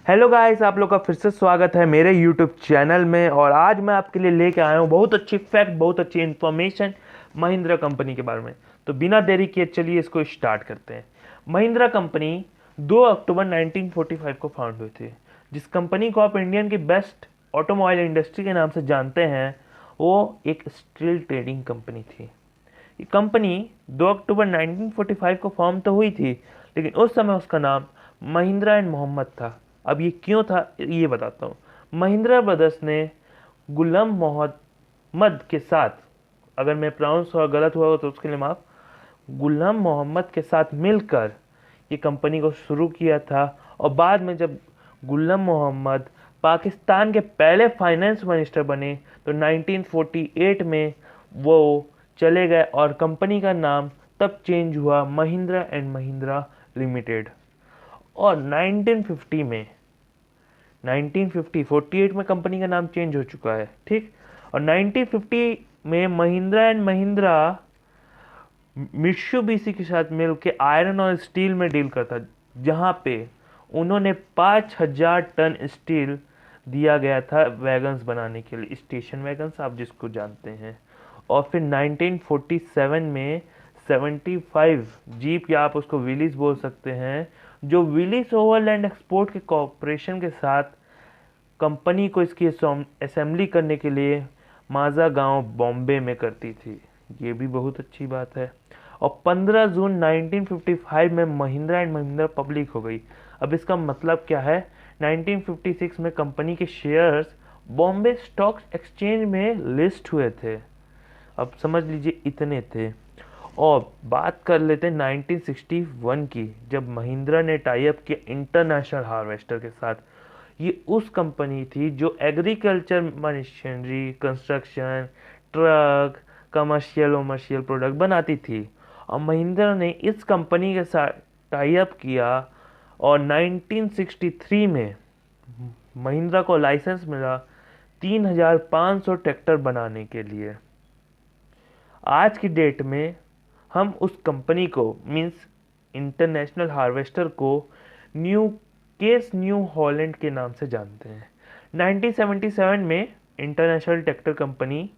Hello guys, आप लोग का फिर से स्वागत है मेरे यूट्यूब चैनल में। और आज मैं आपके लिए लेके आया हूँ बहुत अच्छी फैक्ट, बहुत अच्छी इन्फॉर्मेशन महिंद्रा कंपनी के बारे में। तो बिना देरी किए चलिए इसको स्टार्ट करते हैं। महिंद्रा कंपनी 2 अक्टूबर 1945 को फाउंड हुई थी। जिस कंपनी को आप इंडियन की बेस्ट ऑटोमोबाइल इंडस्ट्री के नाम से जानते हैं वो एक स्टील ट्रेडिंग कंपनी थी। ये कंपनी 2 अक्टूबर 1945 को फॉर्म तो हुई थी, लेकिन उस समय उसका नाम महिंद्रा एंड मोहम्मद था। अब ये क्यों था ये बताता हूँ। महिंद्रा ब्रदर्स ने गुलाम मोहम्मद के साथ, अगर मैं प्रोनाउंस हुआ गलत हुआ हो तो उसके लिए माफ, गुलाम मोहम्मद के साथ मिलकर ये कंपनी को शुरू किया था। और बाद में जब गुलाम मोहम्मद पाकिस्तान के पहले फाइनेंस मिनिस्टर बने तो 1948 में वो चले गए और कंपनी का नाम तब चेंज हुआ महिंद्रा एंड महिंद्रा लिमिटेड। और 1948 में कंपनी का नाम चेंज हो चुका है, ठीक। और 1950 में महिंद्रा एंड महिंद्रा मित्सुबिशी के साथ मिलकर आयरन और स्टील में डील करता, जहां पे उन्होंने 5000 टन स्टील दिया गया था वैगन्स बनाने के लिए, स्टेशन वैगन्स आप जिसको जानते हैं। और फिर 1947 में 75 जीप, या आप उसको विलीज बोल सकते हैं, जो विलीज ओवरलैंड एक्सपोर्ट के कॉरपोरेशन के साथ कंपनी को इसकी असेंबली करने के लिए माजा गांव बॉम्बे में करती थी। ये भी बहुत अच्छी बात है। और 15 जून 1955 में महिंद्रा एंड महिंद्रा पब्लिक हो गई। अब इसका मतलब क्या है, 1956 में कंपनी के शेयर्स बॉम्बे स्टॉक एक्सचेंज में लिस्ट हुए थे। अब समझ लीजिए इतने थे। और बात कर लेते हैं 1961 की, जब महिंद्रा ने टाई अप किया इंटरनेशनल हार्वेस्टर के साथ। ये उस कंपनी थी जो agriculture machinery, construction, truck, commercial वमर्शियल प्रोडक्ट बनाती थी। और महिंद्रा ने इस कंपनी के साथ टाई अप किया और 1963 में महिंद्रा को लाइसेंस मिला 3500 ट्रैक्टर बनाने के लिए। आज की डेट में हम उस कंपनी को, मींस इंटरनेशनल हार्वेस्टर को, न्यू हॉलैंड के नाम से जानते हैं। 1977 में इंटरनेशनल ट्रैक्टर कंपनी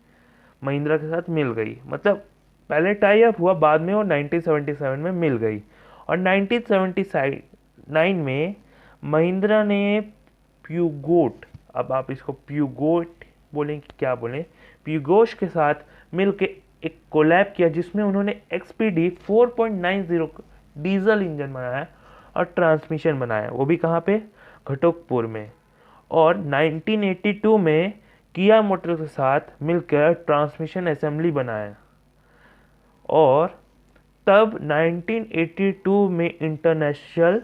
महिंद्रा के साथ मिल गई, मतलब पहले टाई अप हुआ, बाद में वो 1977 में मिल गई। और 1979 में महिंद्रा ने प्यूगोट, अब आप इसको प्यूगोट बोलें कि क्या बोलें, प्यूगोश के साथ मिलकर एक कोलैब किया, जिसमें उन्होंने एक्सपीडी 4.90 डीजल इंजन बनाया और ट्रांसमिशन बनाया, वो भी कहाँ पे, घटोकपुर में। और 1982 में किया मोटर के साथ मिलकर ट्रांसमिशन असेंबली बनाया। और तब 1982 में इंटरनेशनल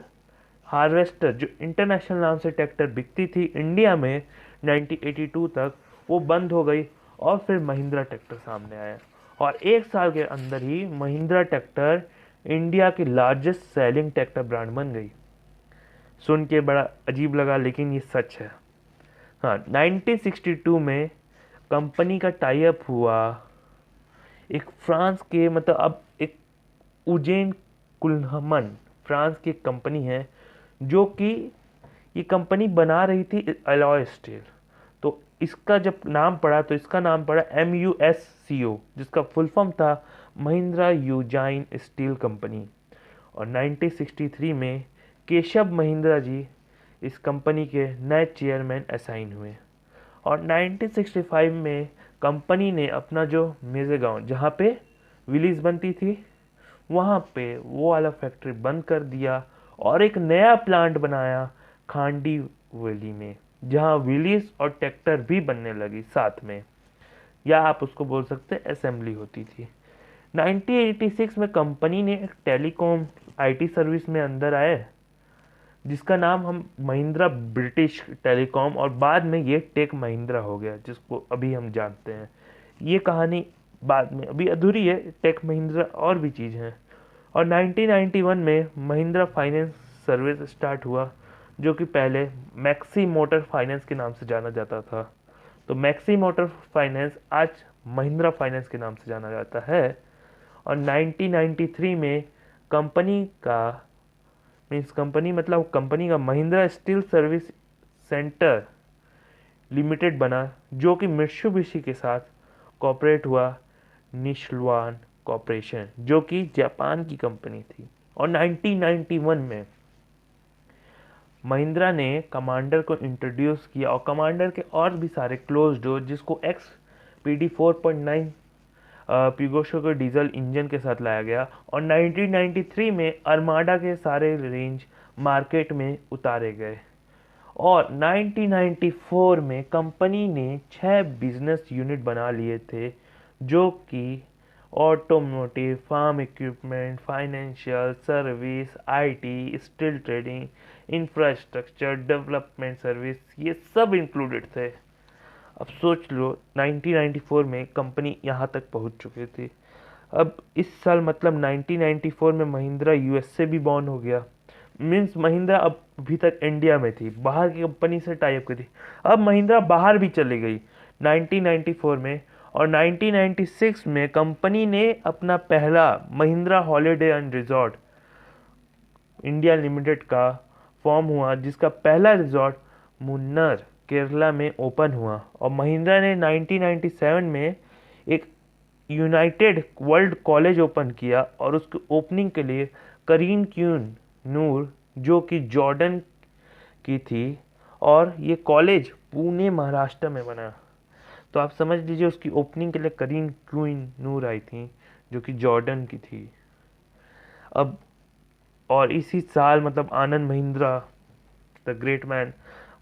हार्वेस्टर, जो इंटरनेशनल नाम से ट्रैक्टर बिकती थी इंडिया में, 1982 तक वो बंद हो गई। और फिर महिंद्रा ट्रैक्टर सामने आया और एक साल के अंदर ही महिंद्रा ट्रैक्टर इंडिया की लार्जेस्ट सेलिंग ट्रैक्टर ब्रांड बन गई। सुन के बड़ा अजीब लगा, लेकिन ये सच है। हाँ, 1962 में कंपनी का टाई अप हुआ एक फ्रांस के, मतलब अब एक उजेन कुल्हमन फ्रांस की एक कंपनी है, जो कि ये कंपनी बना रही थी अलॉय स्टील। तो इसका जब नाम पड़ा तो इसका नाम पड़ा MUSCO, जिसका फुल फॉर्म था महिंद्रा यूजाइन स्टील कंपनी। और 1963 में केशव महिंद्रा जी इस कंपनी के नए चेयरमैन असाइन हुए। और 1965 में कंपनी ने अपना जो मेजेगांव, जहाँ पे विलीज बनती थी, वहाँ पे वो वाला फैक्ट्री बंद कर दिया और एक नया प्लांट बनाया खांडी वैली में, जहाँ विलीज और ट्रैक्टर भी बनने लगी साथ में, या आप उसको बोल सकते हैं असेंबली होती थी। 1986 में कंपनी ने एक टेलीकॉम IT सर्विस में अंदर आए, जिसका नाम हम महिंद्रा ब्रिटिश टेलीकॉम, और बाद में ये टेक महिंद्रा हो गया, जिसको अभी हम जानते हैं। ये कहानी बाद में अभी अधूरी है, टेक महिंद्रा और भी चीज़ हैं। और 1991 में महिंद्रा फाइनेंस सर्विस स्टार्ट हुआ, जो कि पहले मैक्सी मोटर फाइनेंस के नाम से जाना जाता था। तो मैक्सी मोटर फाइनेंस आज महिंद्रा फाइनेंस के नाम से जाना जाता है। और 1993 में कंपनी का मीन्स कंपनी मतलब कंपनी का Mahindra steel service centre limited बना, जो कि मित्सुबिशी के साथ कॉपरेट हुआ निशलवान कॉर्पोरेशन, जो कि जापान की कंपनी थी। और 1991 में महिंद्रा ने कमांडर को इंट्रोड्यूस किया, और कमांडर के और भी सारे क्लोज डोर, जिसको एक्स PD 4.9 पिगोशो के डीजल इंजन के साथ लाया गया। और 1993 में अरमाडा के सारे रेंज मार्केट में उतारे गए। और 1994 में कंपनी ने 6 बिजनेस यूनिट बना लिए थे, जो कि automotive, farm equipment, financial service, IT, steel trading, infrastructure development service, ये सब इंक्लूडेड थे। अब सोच लो 1994 में कंपनी यहाँ तक पहुँच चुकी थी। अब इस साल मतलब 1994 में महिंद्रा US से भी बॉर्न हो गया। मीन्स महिंद्रा अब अभी तक इंडिया में थी, बाहर की कंपनी से टाई अप की थी। अब महिंद्रा बाहर भी चली गई 1994 में। और 1996 में कंपनी ने अपना पहला Mahindra holiday and resort India limited का फॉर्म हुआ, जिसका पहला रिजॉर्ट मुन्नार केरला में ओपन हुआ। और महिंद्रा ने 1997 में एक यूनाइटेड वर्ल्ड कॉलेज ओपन किया, और उसके ओपनिंग के लिए करीन क्यून नूर, जो कि जॉर्डन की थी, और ये कॉलेज पुणे महाराष्ट्र में बना। तो आप समझ लीजिए उसकी ओपनिंग के लिए करीन क्वीन नूर आई थी, जो कि जॉर्डन की थी। अब और इसी साल मतलब Anand Mahindra the great man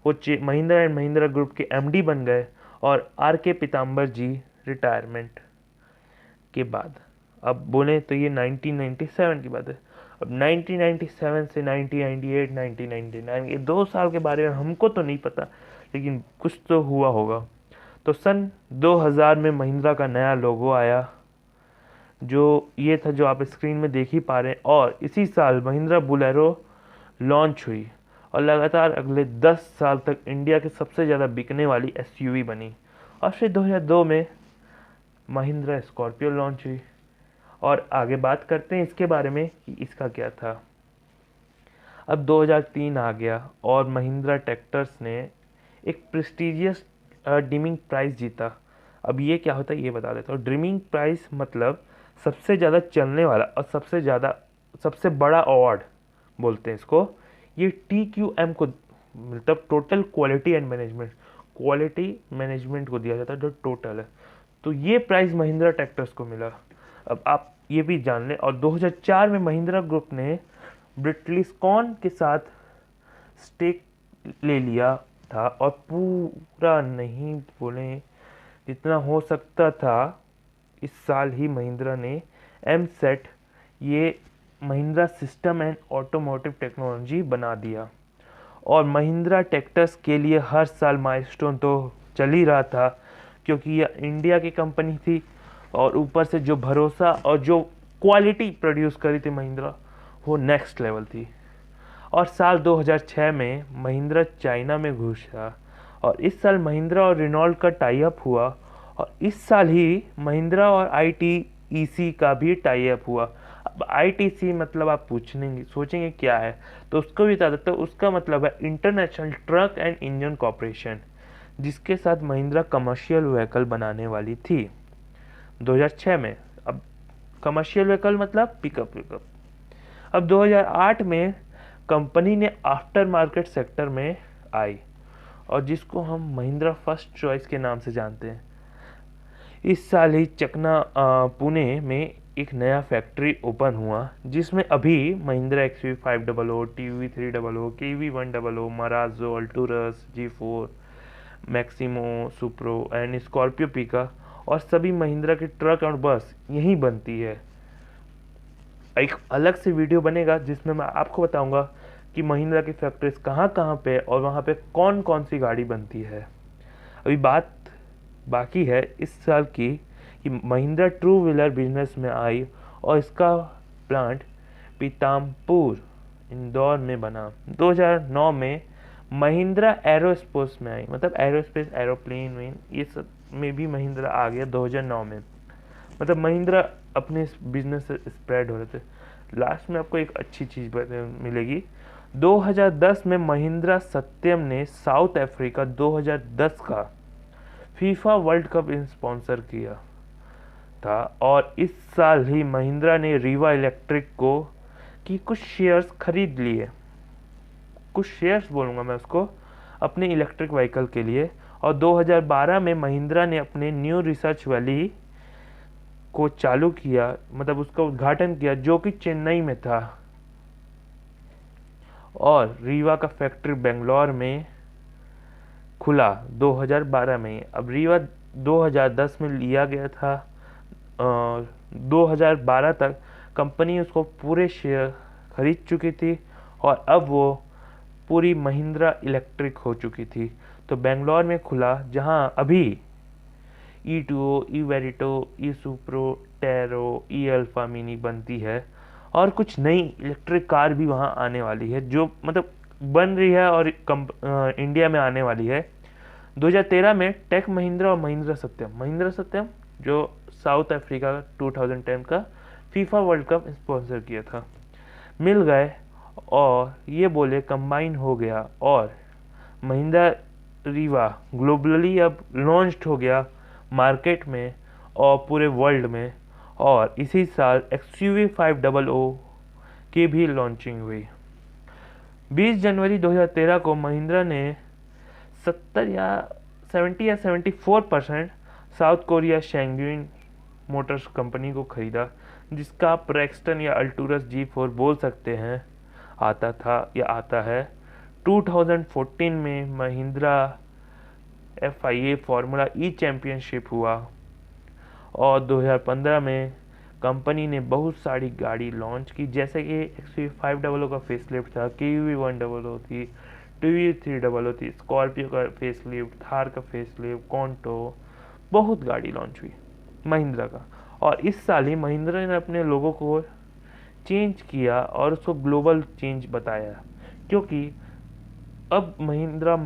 वो महिंद्रा एंड महिंद्रा ग्रुप के MD बन गए। और RK पीताम्बर जी रिटायरमेंट के बाद, अब बोले तो ये 1997 की बात है। अब 1997 से 1998, 1999, ये 2 साल के बारे में हमको तो नहीं पता, लेकिन कुछ तो हुआ होगा। तो सन 2000 में महिंद्रा का नया लोगो आया, जो ये था जो आप स्क्रीन में देख ही पा रहे हैं। और इसी साल महिंद्रा बोलेरो लॉन्च हुई, और लगातार अगले 10 साल तक इंडिया के सबसे ज़्यादा बिकने वाली SUV बनी। और फिर 2002 में महिंद्रा स्कॉर्पियो लॉन्च हुई। और आगे बात करते हैं इसके बारे में कि इसका क्या था। अब 2003 आ गया, और महिंद्रा ट्रैक्टर्स ने एक प्रेस्टिजियस ड्रीमिंग प्राइज़ जीता। अब ये क्या होता है ये बता देता हूँ। ड्रीमिंग प्राइज़ मतलब सबसे ज़्यादा चलने वाला और सबसे बड़ा अवार्ड बोलते हैं इसको। ये TQM को मतलब टोटल क्वालिटी एंड मैनेजमेंट को दिया जाता है, जो टोटल है। तो ये प्राइज़ महिंद्रा ट्रैक्टर्स को मिला। अब आप ये भी जान लें। और 2004 में महिंद्रा ग्रुप ने ब्रिटिलिस्कॉन के साथ स्टेक ले लिया था, और पूरा नहीं बोले जितना हो सकता था, इस साल ही महिंद्रा ने MSET ये Mahindra system and automotive technology बना दिया। और महिंद्रा ट्रैक्टर्स के लिए हर साल माइलस्टोन तो चल ही रहा था, क्योंकि यह इंडिया की कंपनी थी, और ऊपर से जो भरोसा और जो क्वालिटी प्रोड्यूस करी थी महिंद्रा, वो नेक्स्ट लेवल थी। और साल 2006 में महिंद्रा चाइना में घुसा, और इस साल महिंद्रा और रेनॉल्ट का टाई अप हुआ। और इस साल ही महिंद्रा और ITEC का भी टाई अप हुआ। अब ITC मतलब आप सोचेंगे क्या है, तो उसको भी बता देता हूँ। उसका मतलब है international truck and engine corporation, जिसके साथ महिंद्रा कमर्शियल व्हीकल बनाने वाली थी 2006 में। अब कमर्शियल व्हीकल मतलब पिकअप। अब 2008 में कंपनी ने आफ्टर मार्केट सेक्टर में आई, और जिसको हम महिंद्रा फर्स्ट चॉइस के नाम से जानते हैं। इस साल ही चकना पुणे में एक नया फैक्ट्री ओपन हुआ, जिसमें अभी Mahindra XUV500, TUV300, KV100, Marazzo, Alturas, G4, Maxximo, Supro and Scorpio पिका, और सभी महिंद्रा के ट्रक और बस यहीं बनती है। एक अलग से वीडियो बनेगा जिसमें मैं आपको बताऊंगा कि महिंद्रा की फैक्ट्रीज कहाँ कहाँ पे और वहाँ पे कौन कौन सी गाड़ी बनती है। अभी बात बाकी है इस साल की कि महिंद्रा टू व्हीलर बिजनेस में आई, और इसका प्लांट पीतामपुर इंदौर में बना। 2009 में महिंद्रा एरोस्पेस में आई, मतलब एरोस्पेस एरोप्लेन ये सब में भी महिंद्रा आ गया 2009 में। मतलब महिंद्रा अपने बिजनेस से स्प्रेड हो रहे थे। लास्ट में आपको एक अच्छी चीज़ मिलेगी। 2010 में महिंद्रा सत्यम ने साउथ अफ्रीका 2010 का फीफा वर्ल्ड कप स्पॉन्सर किया था, और इस साल ही महिंद्रा ने रीवा इलेक्ट्रिक को की कुछ शेयर्स खरीद लिए, कुछ शेयर्स बोलूँगा मैं उसको, अपने इलेक्ट्रिक व्हीकल के लिए। और 2012 में महिंद्रा ने अपने न्यू रिसर्च वैली को चालू किया, मतलब उसका उद्घाटन किया, जो कि चेन्नई में था, और रीवा का फैक्ट्री बेंगलोर में खुला 2012 में। अब रीवा 2010 में लिया गया था, 2012 तक कंपनी उसको पूरे शेयर खरीद चुकी थी, और अब वो पूरी महिंद्रा इलेक्ट्रिक हो चुकी थी। तो बेंगलोर में खुला, जहां अभी E2O, ई वेरिटो, ई सुप्रो, टेरो, ई अल्फा मिनी बनती है, और कुछ नई इलेक्ट्रिक कार भी वहां आने वाली है, जो मतलब बन रही है और इंडिया में आने वाली है। 2013 में टेक महिंद्रा और महिंद्रा सत्यम जो साउथ अफ्रीका 2010 का फीफा वर्ल्ड कप स्पॉन्सर किया था, मिल गए, और ये बोले कंबाइन हो गया, और महिंद्रा रीवा ग्लोबली अब लॉन्च्ड हो गया मार्केट में और पूरे वर्ल्ड में। और इसी साल XUV 500 की भी लॉन्चिंग हुई। 20 जनवरी 2013 को महिंद्रा ने 70 या 74% साउथ कोरिया शैंगुइन मोटर्स कंपनी को खरीदा, जिसका प्रेक्सटन या अल्टूरस G4 बोल सकते हैं आता था या आता है। 2014 में महिंद्रा FIA फार्मूला ई चैंपियनशिप हुआ, और 2015 में कंपनी ने बहुत सारी गाड़ी लॉन्च की, जैसे कि XUV 500 का फेसलिफ्ट था, KUV 100 थी, TUV 300 थी, स्कॉर्पियो का फेसलिफ्ट, थार का फेसलिफ्ट, कॉन्टो, बहुत गाड़ी लॉन्च हुई महिंद्रा का। और इस साल ही महिंद्रा ने अपने लोगों को चेंज किया और उसको ग्लोबल चेंज बताया, क्योंकि अब महिंद्रा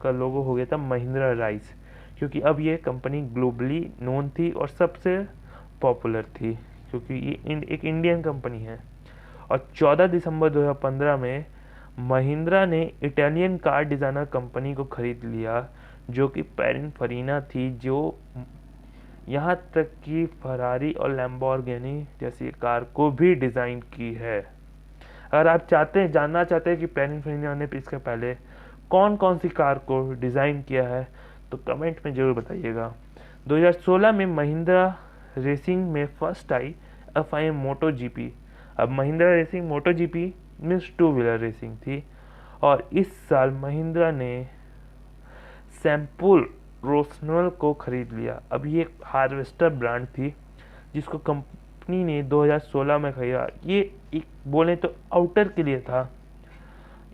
का लोगो हो गया था महिंद्रा राइस, क्योंकि अब ये कंपनी ग्लोबली नोन थी और सबसे पॉपुलर थी, क्योंकि ये एक इंडियन कंपनी है। और 14 दिसंबर 2015 में महिंद्रा ने इटालियन कार डिज़ाइनर कंपनी को खरीद लिया, जो कि पिनिनफेरिना थी, जो यहाँ तक कि फरारी और लैम्बोर्गिनी जैसी कार को भी डिज़ाइन की है। अगर आप जानना चाहते हैं कि पिनिनफेरिना ने इसके पहले कौन कौन सी कार को डिज़ाइन किया है, तो कमेंट में ज़रूर बताइएगा। 2016 में महिंद्रा रेसिंग में फर्स्ट आई FIA MotoGP। अब Mahindra racing MotoGP means 2 wheeler racing थी, और इस साल महिंद्रा ने सैम्पल रोशनल को खरीद लिया। अब ये हार्वेस्टर ब्रांड थी, जिसको कंपनी ने 2016 में खरीदा। ये एक बोले तो आउटर के लिए था,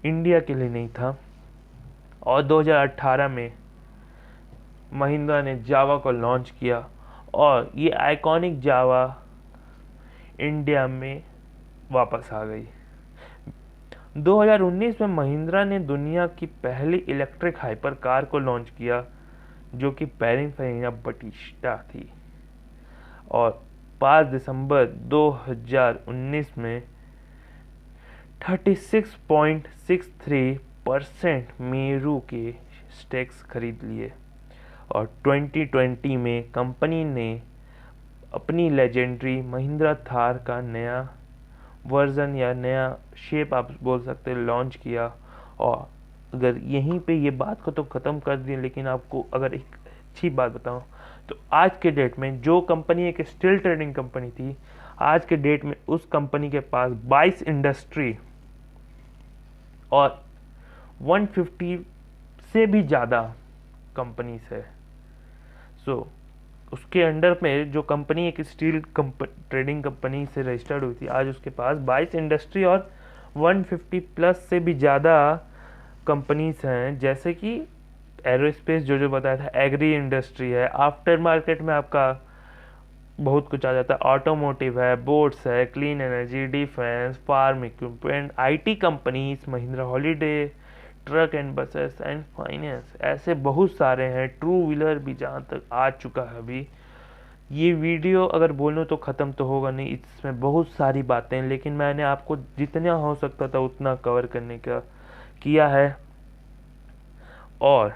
इंडिया के लिए नहीं था। और 2018 में महिंद्रा ने जावा को लॉन्च किया, और ये आइकॉनिक जावा इंडिया में वापस आ गई। 2019 में महिंद्रा ने दुनिया की पहली इलेक्ट्रिक हाइपर कार को लॉन्च किया, जो कि पिनिनफेरिना बटिस्टा थी। और 5 दिसंबर 2019 में 36.63% मेरू के स्टेक्स खरीद लिए। और 2020 में कंपनी ने अपनी लेजेंडरी महिंद्रा थार का नया वर्जन या नया शेप आप बोल सकते हैं लॉन्च किया। और अगर यहीं पे ये बात को तो ख़त्म कर दी, लेकिन आपको अगर एक अच्छी बात बताऊं तो आज के डेट में जो कंपनी एक स्टील ट्रेडिंग कंपनी थी, आज के डेट में उस कंपनी के पास 22 इंडस्ट्री और 150 से भी ज़्यादा कंपनीज है। उसके अंडर में जो कंपनी एक स्टील ट्रेडिंग कंपनी से रजिस्टर्ड हुई थी, आज उसके पास 22 इंडस्ट्री और 150 प्लस से भी ज़्यादा कंपनीज हैं, जैसे कि एरोस्पेस जो बताया था, एग्री इंडस्ट्री है, आफ्टर मार्केट में आपका बहुत कुछ आ जाता है, ऑटोमोटिव है, बोट्स है, clean energy, defence, farm equipment, IT companies, Mahindra holiday, truck and buses and finance, ऐसे बहुत सारे हैं। ट्रू व्हीलर भी जहाँ तक आ चुका है अभी, ये वीडियो अगर बोलूँ तो ख़त्म तो होगा नहीं, इसमें बहुत सारी बातें हैं, लेकिन मैंने आपको जितना हो सकता था उतना कवर करने का किया है। और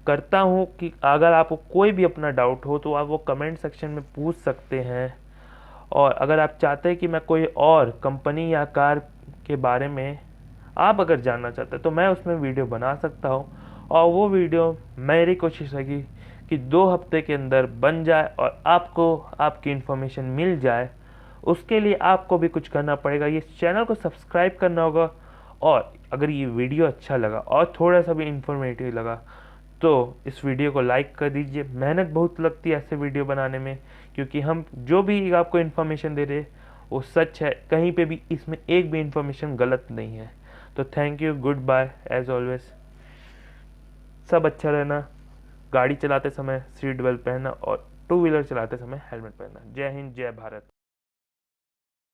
करता हूँ कि अगर आपको कोई भी अपना डाउट हो तो आप वो कमेंट सेक्शन में पूछ सकते हैं। और अगर आप चाहते हैं कि मैं कोई और कंपनी या कार के बारे में आप अगर जानना चाहते हैं तो मैं उसमें वीडियो बना सकता हूँ। और वो वीडियो मेरी कोशिश रहेगी कि 2 हफ्ते के अंदर बन जाए और आपको आपकी इन्फॉर्मेशन मिल जाए। उसके लिए आपको भी कुछ करना पड़ेगा, ये चैनल को सब्सक्राइब करना होगा। और अगर ये वीडियो अच्छा लगा और थोड़ा सा भी इंफॉर्मेटिव लगा तो इस वीडियो को लाइक कर दीजिए। मेहनत बहुत लगती है ऐसे वीडियो बनाने में, क्योंकि हम जो भी आपको इन्फॉर्मेशन दे रहे हैं वो सच है, कहीं पे भी इसमें एक भी इन्फॉर्मेशन गलत नहीं है। तो thank you, good bye, as always. सब अच्छा रहना, गाड़ी चलाते समय सीट बेल्ट पहनना और टू व्हीलर चलाते समय हेलमेट पहनना। जय हिंद, जय भारत।